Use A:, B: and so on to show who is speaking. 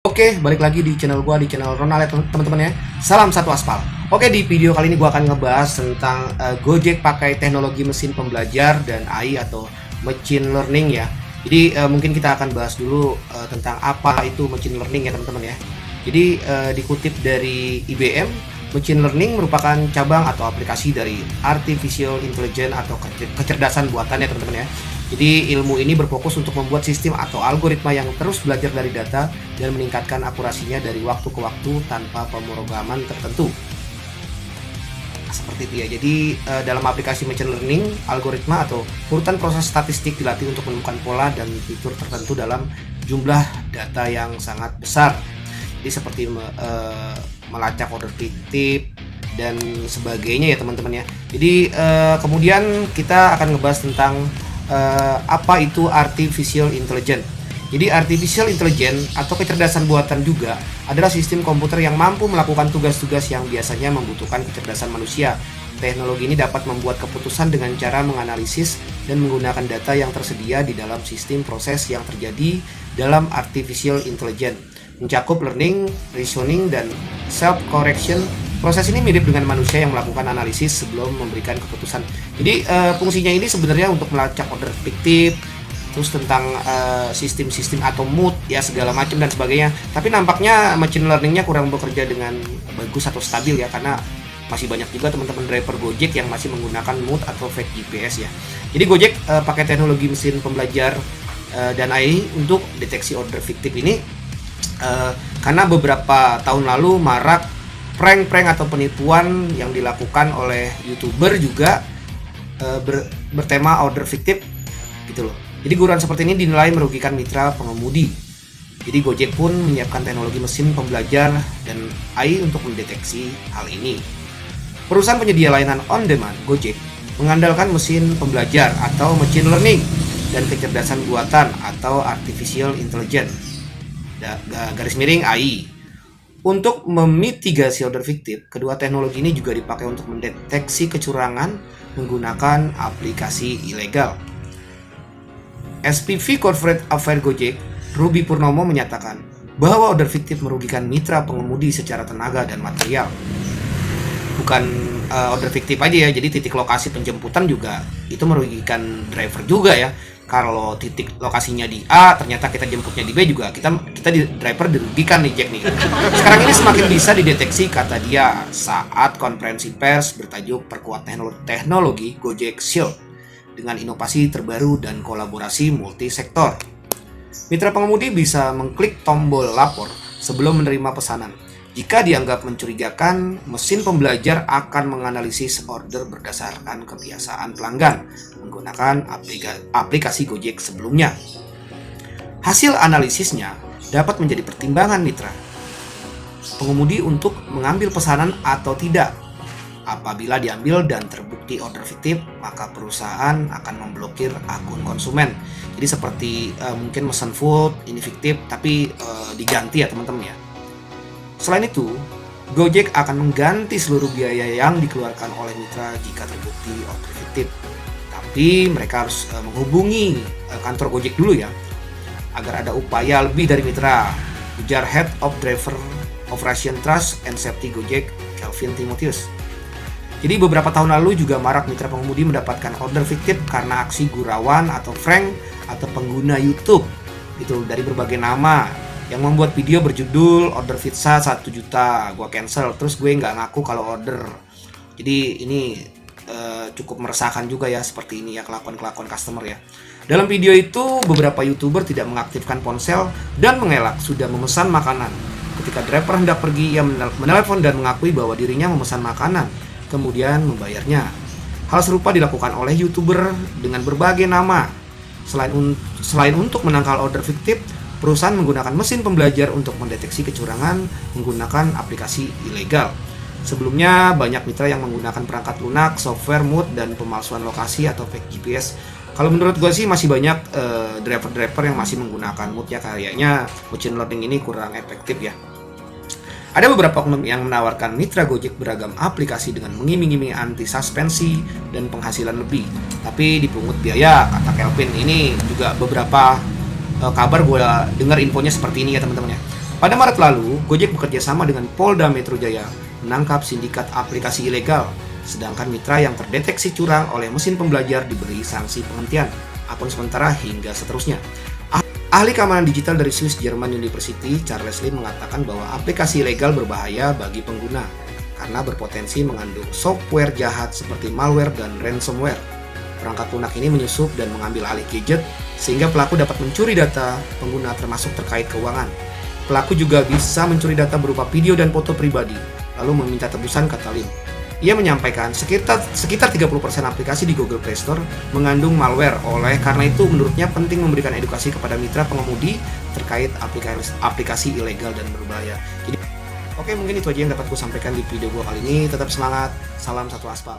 A: Oke, balik lagi di channel gua, di channel Ronald ya teman-teman ya. Salam satu aspal. Oke, di video kali ini gua akan ngebahas tentang Gojek pakai teknologi mesin pembelajar dan AI atau machine learning ya. Jadi mungkin kita akan bahas dulu tentang apa itu machine learning ya teman-teman ya. Jadi dikutip dari IBM, machine learning merupakan cabang atau aplikasi dari artificial intelligence atau kecerdasan buatan ya teman-teman ya. Jadi ilmu ini berfokus untuk membuat sistem atau algoritma yang terus belajar dari data dan meningkatkan akurasinya dari waktu ke waktu tanpa pemrograman tertentu. Seperti itu ya. Jadi dalam aplikasi machine learning, algoritma atau urutan proses statistik dilatih untuk menemukan pola dan fitur tertentu dalam jumlah data yang sangat besar. Jadi seperti melacak order fiktif dan sebagainya ya teman-teman ya. Jadi kemudian kita akan ngebahas tentang apa itu artificial intelligence. Jadi artificial intelligence atau kecerdasan buatan juga adalah sistem komputer yang mampu melakukan tugas-tugas yang biasanya membutuhkan kecerdasan manusia. Teknologi ini dapat membuat keputusan dengan cara menganalisis dan menggunakan data yang tersedia di dalam sistem proses yang terjadi dalam artificial intelligence, mencakup learning, reasoning, dan self-correction. Proses ini mirip dengan manusia yang melakukan analisis sebelum memberikan keputusan. Jadi fungsinya ini sebenarnya untuk melacak order fiktif, terus tentang sistem-sistem atau mood ya segala macam dan sebagainya. Tapi nampaknya machine learningnya kurang bekerja dengan bagus atau stabil ya, karena masih banyak juga teman-teman driver Gojek yang masih menggunakan mood atau fake GPS ya. Jadi Gojek pakai teknologi mesin pembelajar dan AI untuk deteksi order fiktif ini karena beberapa tahun lalu marak prank-prank atau penipuan yang dilakukan oleh YouTuber juga bertema order fiktif gitu loh. Jadi guruan seperti ini dinilai merugikan mitra pengemudi. Jadi Gojek pun menyiapkan teknologi mesin pembelajar dan AI untuk mendeteksi hal ini. Perusahaan penyedia layanan on demand Gojek mengandalkan mesin pembelajar atau machine learning dan kecerdasan buatan atau artificial intelligence garis miring AI. Untuk memitigasi order fiktif, kedua teknologi ini juga dipakai untuk mendeteksi kecurangan menggunakan aplikasi ilegal. SPV Corporate Affairs Gojek, Ruby Purnomo menyatakan bahwa order fiktif merugikan mitra pengemudi secara tenaga dan material. Bukan order fiktif aja ya, jadi titik lokasi penjemputan juga itu merugikan driver juga ya. Kalau titik lokasinya di A, ternyata kita jemputnya di B juga, kita di driver dirugikan nih Jack nih. Sekarang ini semakin bisa dideteksi, kata dia saat konferensi pers bertajuk Perkuat Teknologi Gojek Shield dengan inovasi terbaru dan kolaborasi multisektor. Mitra pengemudi bisa mengklik tombol lapor sebelum menerima pesanan. Jika dianggap mencurigakan, mesin pembelajar akan menganalisis order berdasarkan kebiasaan pelanggan menggunakan aplikasi Gojek sebelumnya. Hasil analisisnya dapat menjadi pertimbangan mitra pengemudi untuk mengambil pesanan atau tidak. Apabila diambil dan terbukti order fiktif, maka perusahaan akan memblokir akun konsumen. Jadi seperti mungkin pesan food ini fiktif tapi diganti ya teman-teman ya. Selain itu, Gojek akan mengganti seluruh biaya yang dikeluarkan oleh mitra jika terbukti order fiktif. Tapi mereka harus menghubungi kantor Gojek dulu ya, agar ada upaya lebih dari mitra, ujar Head of Driver Operation Trust and Safety Gojek, Kelvin Timotheus. Jadi beberapa tahun lalu juga marak mitra pengemudi mendapatkan order fiktif karena aksi gurauan atau prank atau pengguna YouTube itu dari berbagai nama yang membuat video berjudul order pizza 1 juta, gue cancel, terus gue nggak ngaku kalau order. Jadi ini cukup meresahkan juga ya, seperti ini ya kelakuan customer ya. Dalam video itu beberapa YouTuber tidak mengaktifkan ponsel dan mengelak sudah memesan makanan. Ketika driver hendak pergi, ia menelepon dan mengakui bahwa dirinya memesan makanan, kemudian membayarnya. Hal serupa dilakukan oleh YouTuber dengan berbagai nama. Selain untuk menangkal order fiktif, perusahaan menggunakan mesin pembelajar untuk mendeteksi kecurangan menggunakan aplikasi ilegal. Sebelumnya banyak mitra yang menggunakan perangkat lunak, software mood, dan pemalsuan lokasi atau fake GPS. Kalau menurut gue sih masih banyak driver-driver yang masih menggunakan mood ya, kayaknya machine learning ini kurang efektif ya. Ada beberapa oknum yang menawarkan mitra Gojek beragam aplikasi dengan mengiming-iming anti suspensi dan penghasilan lebih, tapi dipungut biaya, kata Kelvin. Ini juga beberapa kabar gue dengar infonya seperti ini ya teman-teman ya. Pada Maret lalu, Gojek bekerja sama dengan Polda Metro Jaya menangkap sindikat aplikasi ilegal, sedangkan mitra yang terdeteksi curang oleh mesin pembelajar diberi sanksi penghentian, akun sementara hingga seterusnya. Ahli keamanan digital dari Swiss German University, Charles Lim, mengatakan bahwa aplikasi ilegal berbahaya bagi pengguna karena berpotensi mengandung software jahat seperti malware dan ransomware. Perangkat lunak ini menyusup dan mengambil alih gadget sehingga pelaku dapat mencuri data pengguna termasuk terkait keuangan. Pelaku juga bisa mencuri data berupa video dan foto pribadi, lalu meminta tebusan, kata Lim. Ia menyampaikan sekitar 30% aplikasi di Google Play Store mengandung malware. Oleh karena itu, menurutnya penting memberikan edukasi kepada mitra pengemudi terkait aplikasi ilegal dan berbahaya. Jadi, oke, mungkin itu aja yang dapat ku sampaikan di video gua kali ini. Tetap semangat, salam satu aspal.